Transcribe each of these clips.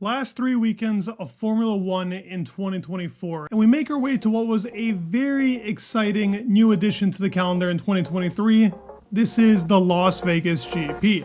Last 3 weekends of Formula One in 2024, and we make our way to what was a very exciting new addition to the calendar in 2023. This is the Las Vegas GP.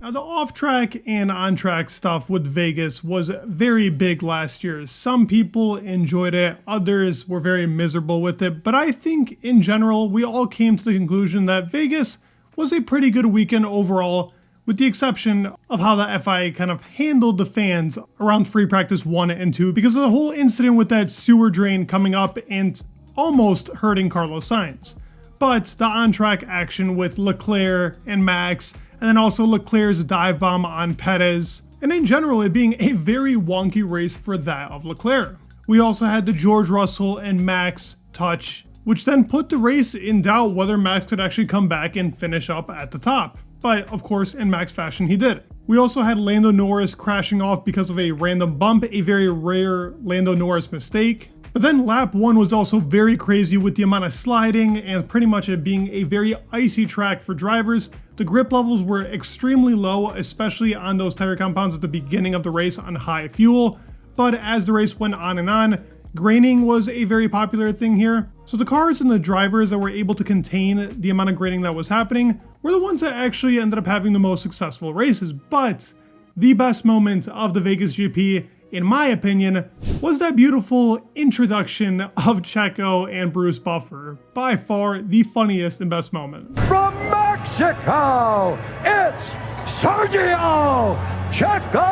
Now, the off-track and on-track stuff with Vegas was very big last year. Some people enjoyed it, others were very miserable with it, but I think in general, we all came to the conclusion that Vegas was a pretty good weekend overall, with the exception of how the FIA kind of handled the fans around free practice 1 and 2 because of the whole incident with that sewer drain coming up and almost hurting Carlos Sainz. But the on-track action with Leclerc and Max, and then also Leclerc's dive bomb on Perez, and in general it being a very wonky race for that of Leclerc. We also had the George Russell and Max touch, which then put the race in doubt whether Max could actually come back and finish up at the top. But of course, in Max fashion, he did. We also had Lando Norris crashing off because of a random bump, a very rare Lando Norris mistake. But then lap 1 was also very crazy with the amount of sliding and pretty much it being a very icy track for drivers. The grip levels were extremely low, especially on those tire compounds at the beginning of the race on high fuel. But as the race went on, graining was a very popular thing here. So the cars and the drivers that were able to contain the amount of graining that was happening were the ones that actually ended up having the most successful races. But the best moment of the Vegas GP, in my opinion, was that beautiful introduction of Checo and Bruce Buffer. By far the funniest and best moment. From Mexico, it's Sergio Checo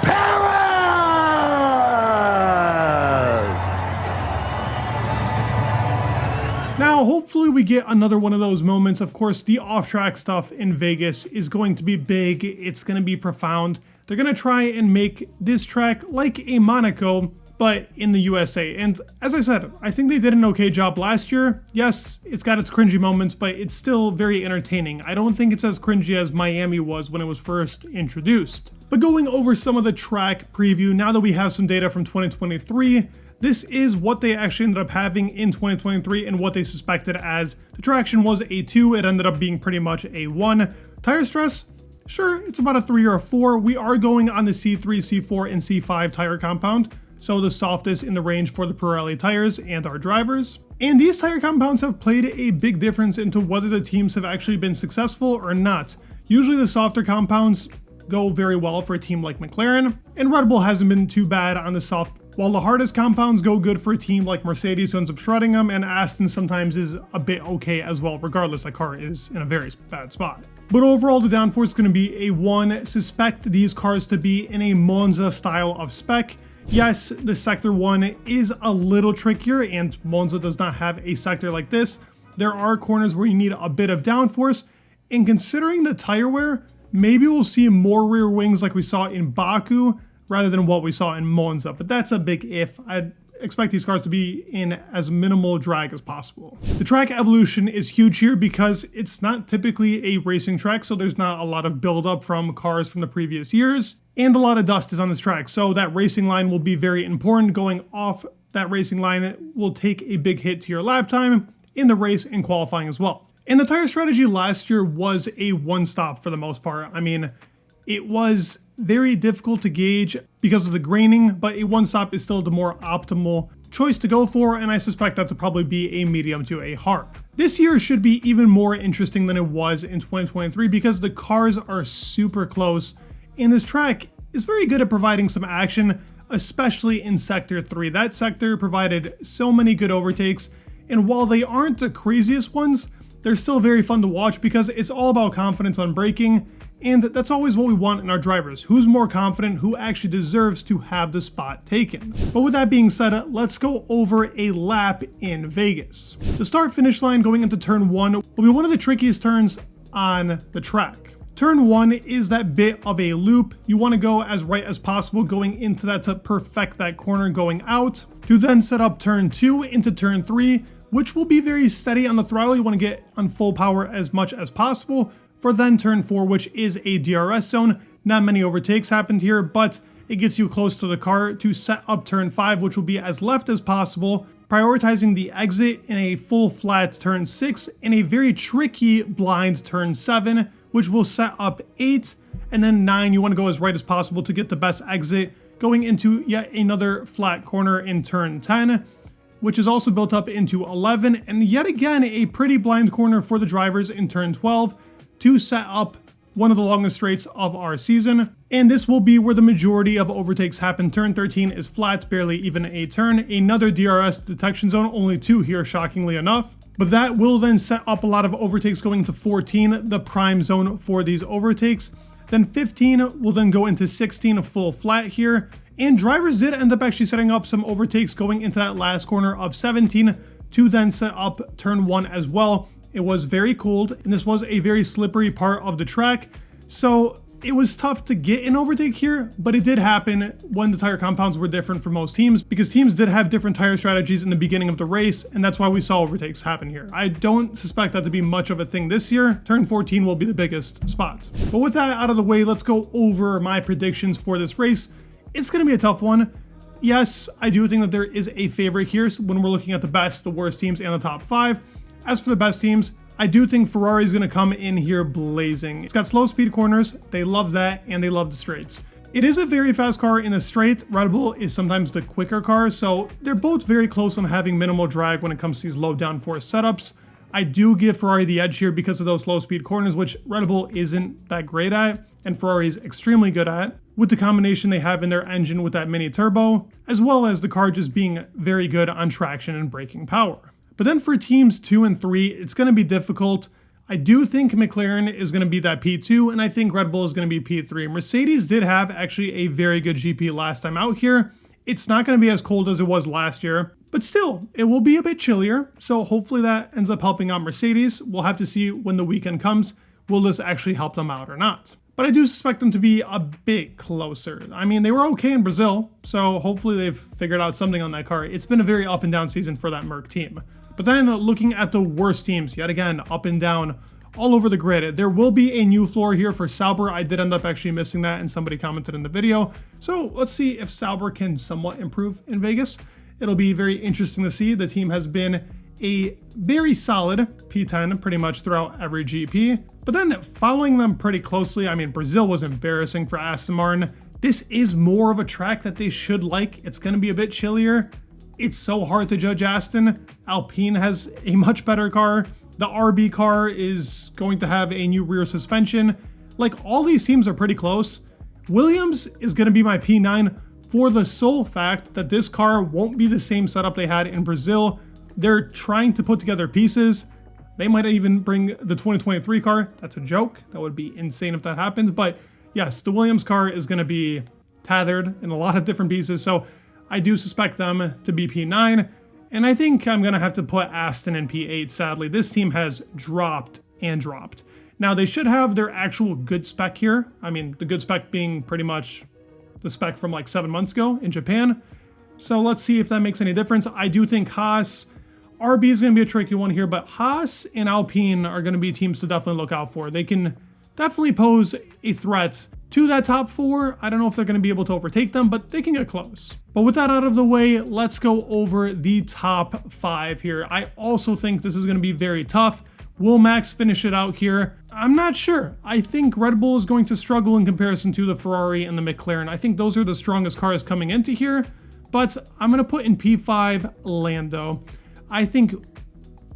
Perez! Now, hopefully we get another one of those moments. Of course, the off-track stuff in Vegas is going to be big. It's going to be profound. They're going to try and make this track like a Monaco, but in the USA. And as I said, I think they did an okay job last year. Yes, it's got its cringy moments, but it's still very entertaining. I don't think it's as cringy as Miami was when it was first introduced. But going over some of the track preview, now that we have some data from 2023, this is what they actually ended up having in 2023 and what they suspected as the traction was a 2. It ended up being pretty much a 1. Tire stress? Sure, it's about a 3 or a 4. We are going on the C3, C4, and C5 tire compound, so the softest in the range for the Pirelli tires and our drivers. And these tire compounds have played a big difference into whether the teams have actually been successful or not. Usually the softer compounds go very well for a team like McLaren, and Red Bull hasn't been too bad on the soft, while the hardest compounds go good for a team like Mercedes who ends up shredding them, and Aston sometimes is a bit okay as well, regardless that car is in a very bad spot. But overall, the downforce is going to be a 1. Suspect these cars to be in a Monza style of spec. Yes, the Sector 1 is a little trickier, and Monza does not have a sector like this. There are corners where you need a bit of downforce, and considering the tire wear, maybe we'll see more rear wings like we saw in Baku, rather than what we saw in Monza, but that's a big if. I'd expect these cars to be in as minimal drag as possible. The track evolution is huge here because it's not typically a racing track, so there's not a lot of buildup from cars from the previous years, and a lot of dust is on this track, so that racing line will be very important. Going off that racing line will take a big hit to your lap time in the race and qualifying as well. And the tire strategy last year was a one-stop for the most part. I mean, it was very difficult to gauge because of the graining, but a one-stop is still the more optimal choice to go for, and I suspect that to probably be a medium to a hard. This year should be even more interesting than it was in 2023 because the cars are super close, and this track is very good at providing some action, especially in Sector 3. That sector provided so many good overtakes, and while they aren't the craziest ones, they're still very fun to watch because it's all about confidence on braking. And that's always what we want in our drivers. Who's more confident, who actually deserves to have the spot taken. But with that being said, let's go over a lap in Vegas. The start-finish line going into turn 1 will be one of the trickiest turns on the track. Turn 1 is that bit of a loop. You want to go as right as possible going into that to perfect that corner going out, to then set up turn 2 into turn 3, which will be very steady on the throttle. You want to get on full power as much as possible, for then turn 4, which is a DRS zone, Not many overtakes happened here, but it gets you close to the car to set up turn 5, which will be as left as possible, prioritizing the exit in a full flat turn 6 and a very tricky blind turn 7, which will set up 8, and then 9 you want to go as right as possible to get the best exit, going into yet another flat corner in turn 10, which is also built up into 11, and yet again a pretty blind corner for the drivers in turn 12 to set up one of the longest straights of our season. And this will be where the majority of overtakes happen. Turn 13 is flat, barely even a turn. Another DRS detection zone, only 2 here, shockingly enough. But that will then set up a lot of overtakes going to 14, the prime zone for these overtakes. Then 15 will then go into 16, a full flat here. And drivers did end up actually setting up some overtakes going into that last corner of 17 to then set up turn 1 as well. It was very cold, and this was a very slippery part of the track, so it was tough to get an overtake here, but it did happen when the tire compounds were different for most teams, because teams did have different tire strategies in the beginning of the race, and that's why we saw overtakes happen here. I don't suspect that to be much of a thing this year. Turn 14 will be the biggest spot. But with that out of the way, let's go over my predictions for this race. It's going to be a tough one. Yes, I do think that there is a favorite here when we're looking at the best, the worst teams, and the top 5. As for the best teams, I do think Ferrari is going to come in here blazing. It's got slow speed corners, they love that, and they love the straights. It is a very fast car in the straight. Red Bull is sometimes the quicker car, so they're both very close on having minimal drag when it comes to these low downforce setups. I do give Ferrari the edge here because of those slow speed corners, which Red Bull isn't that great at, and Ferrari is extremely good at, with the combination they have in their engine with that mini turbo, as well as the car just being very good on traction and braking power. But then for teams 2 and 3, it's going to be difficult. I do think McLaren is going to be that P2, and I think Red Bull is going to be P3. Mercedes did have actually a very good GP last time out here. It's not going to be as cold as it was last year, but still, it will be a bit chillier. So hopefully that ends up helping out Mercedes. We'll have to see when the weekend comes, will this actually help them out or not? But I do suspect them to be a bit closer. I mean, they were okay in Brazil, so hopefully they've figured out something on that car. It's been a very up and down season for that Merc team. But then looking at the worst teams, yet again, up and down, all over the grid. There will be a new floor here for Sauber. I did end up actually missing that, and somebody commented in the video. So let's see if Sauber can somewhat improve in Vegas. It'll be very interesting to see. The team has been a very solid P10 pretty much throughout every GP. But then following them pretty closely, I mean, Brazil was embarrassing for Aston Martin. This is more of a track that they should like. It's going to be a bit chillier. It's so hard to judge Aston. Alpine has a much better car. The RB car is going to have a new rear suspension. Like, all these teams are pretty close. Williams is going to be my P9 for the sole fact that this car won't be the same setup they had in Brazil. They're trying to put together pieces. They might even bring the 2023 car. That's a joke. That would be insane if that happened. But yes, the Williams car is going to be tethered in a lot of different pieces. So I do suspect them to be P9, and I think I'm going to have to put Aston in P8, sadly. This team has dropped and dropped. Now, they should have their actual good spec here. I mean, the good spec being pretty much the spec from like 7 months ago in Japan. So let's see if that makes any difference. I do think Haas, RB is going to be a tricky one here, but Haas and Alpine are going to be teams to definitely look out for. They can definitely pose a threat to that top 4. I don't know if they're going to be able to overtake them, but they can get close. But with that out of the way, let's go over the top 5 here. I also think this is going to be very tough. Will Max finish it out here? I'm not sure. I think Red Bull is going to struggle in comparison to the Ferrari and the McLaren. I think those are the strongest cars coming into here, but I'm going to put in P5 Lando. I think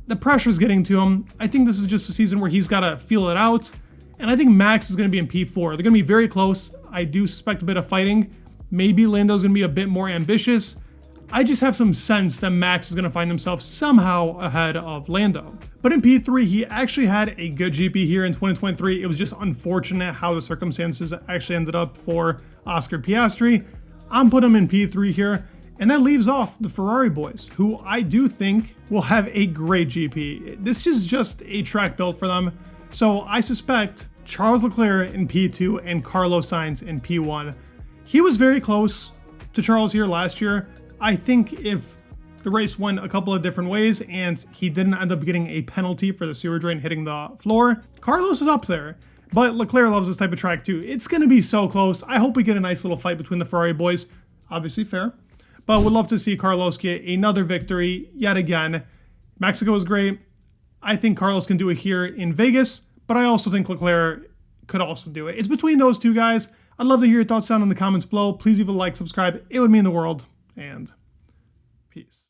the pressure's getting to him. I think this is just a season where he's got to feel it out. And I think Max is going to be in P4. They're going to be very close. I do suspect a bit of fighting. Maybe Lando's going to be a bit more ambitious. I just have some sense that Max is going to find himself somehow ahead of Lando. But in P3, he actually had a good GP here in 2023. It was just unfortunate how the circumstances actually ended up for Oscar Piastri. I'm putting him in P3 here. And that leaves off the Ferrari boys, who I do think will have a great GP. This is just a track built for them. So I suspect Charles Leclerc in P2 and Carlos Sainz in P1. He was very close to Charles here last year. I think if the race went a couple of different ways and he didn't end up getting a penalty for the sewer drain hitting the floor, Carlos is up there. But Leclerc loves this type of track too. It's going to be so close. I hope we get a nice little fight between the Ferrari boys. Obviously fair. But would love to see Carlos get another victory yet again. Mexico is great. I think Carlos can do it here in Vegas, but I also think Leclerc could also do it. It's between those two guys. I'd love to hear your thoughts down in the comments below. Please leave a like, subscribe. It would mean the world. And peace.